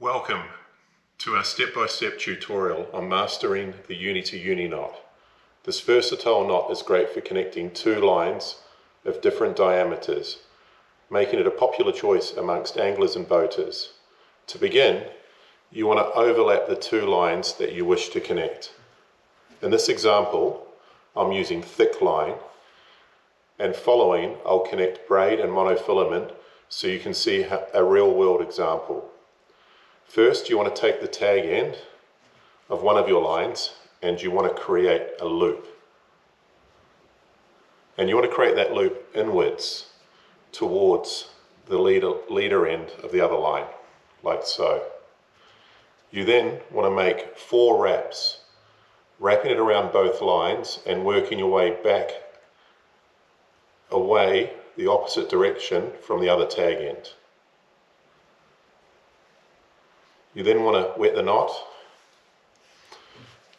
Welcome to our step-by-step tutorial on mastering the uni to uni knot. This versatile knot is great for connecting two lines of different diameters, making it a popular choice amongst anglers and boaters. To begin, you want to overlap the two lines that you wish to connect. In this example, I'm using thick line, and following I'll connect braid and monofilament so you can see a real-world example. First, you want to take the tag end of one of your lines and you want to create a loop. And you want to create that loop inwards towards the leader end of the other line, like so. You then want to make 4 wraps, wrapping it around both lines and working your way back away the opposite direction from the other tag end. You then want to wet the knot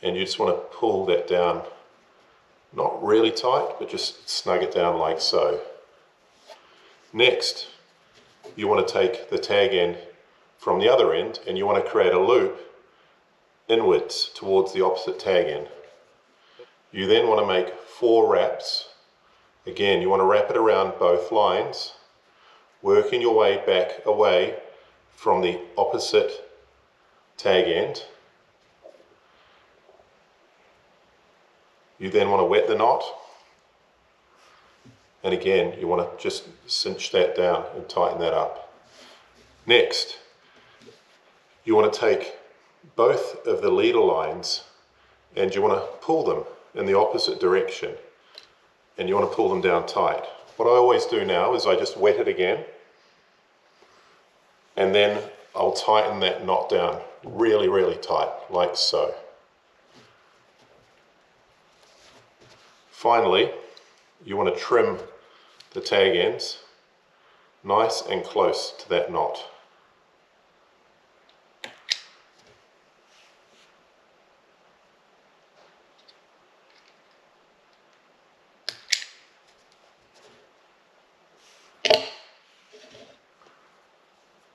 and you just want to pull that down, not really tight, but just snug it down like so. Next, you want to take the tag end from the other end and you want to create a loop inwards towards the opposite tag end. You then want to make 4 wraps. Again, you want to wrap it around both lines, working your way back away from the opposite tag end. You then want to wet the knot, and again you want to just cinch that down and tighten that up. Next, you want to take both of the leader lines and you want to pull them in the opposite direction, and you want to pull them down tight. What I always do now is I just wet it again, and then I'll tighten that knot down really tight, like so. Finally, you want to trim the tag ends nice and close to that knot.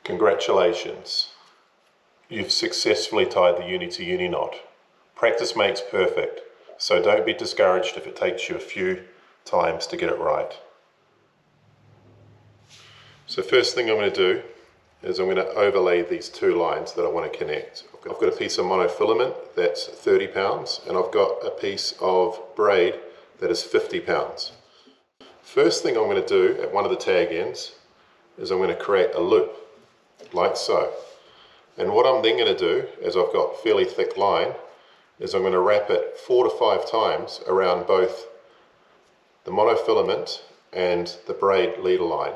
Congratulations, you've successfully tied the uni to uni knot. Practice makes perfect, so don't be discouraged if it takes you a few times to get it right. So first thing I'm going to do is I'm going to overlay these 2 lines that I want to connect. I've got a piece of monofilament that's 30 pounds and I've got a piece of braid that is 50 pounds. First thing I'm going to do at one of the tag ends is I'm going to create a loop, like so. And what I'm then going to do, as I've got fairly thick line, is I'm going to wrap it 4 to 5 times around both the monofilament and the braid leader line.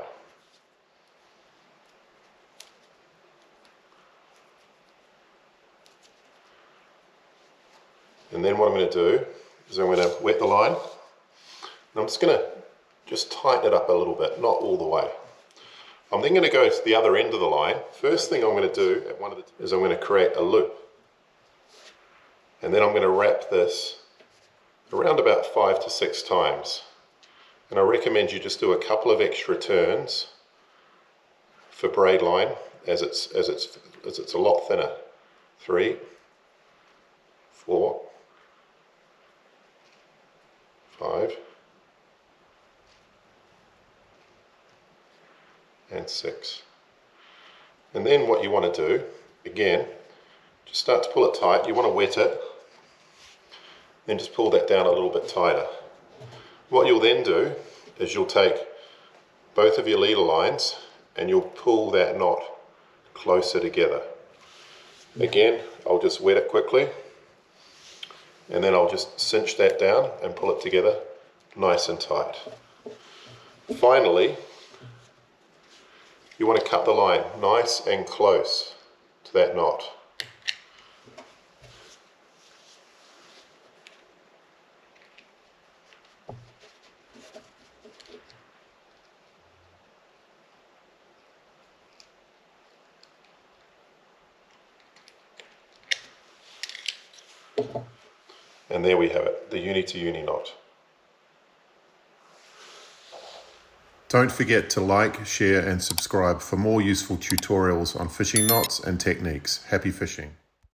And then what I'm going to do is I'm going to wet the line, and I'm just going to tighten it up a little bit, not all the way. I'm then going to go to the other end of the line. First thing I'm going to do at one of the is I'm going to create a loop. And then I'm going to wrap this around about 5 to 6 times. And I recommend you just do a couple of extra turns for braid line as it's a lot thinner. 3, 4, 5, and 6. And then what you want to do, again, just start to pull it tight. You want to wet it, then just pull that down a little bit tighter. What you'll then do is you'll take both of your leader lines and you'll pull that knot closer together. Again, I'll just wet it quickly, and then I'll just cinch that down and pull it together nice and tight. Finally, you want to cut the line nice and close to that knot. And there we have it, the uni to uni knot. Don't forget to like, share and subscribe for more useful tutorials on fishing knots and techniques. Happy fishing!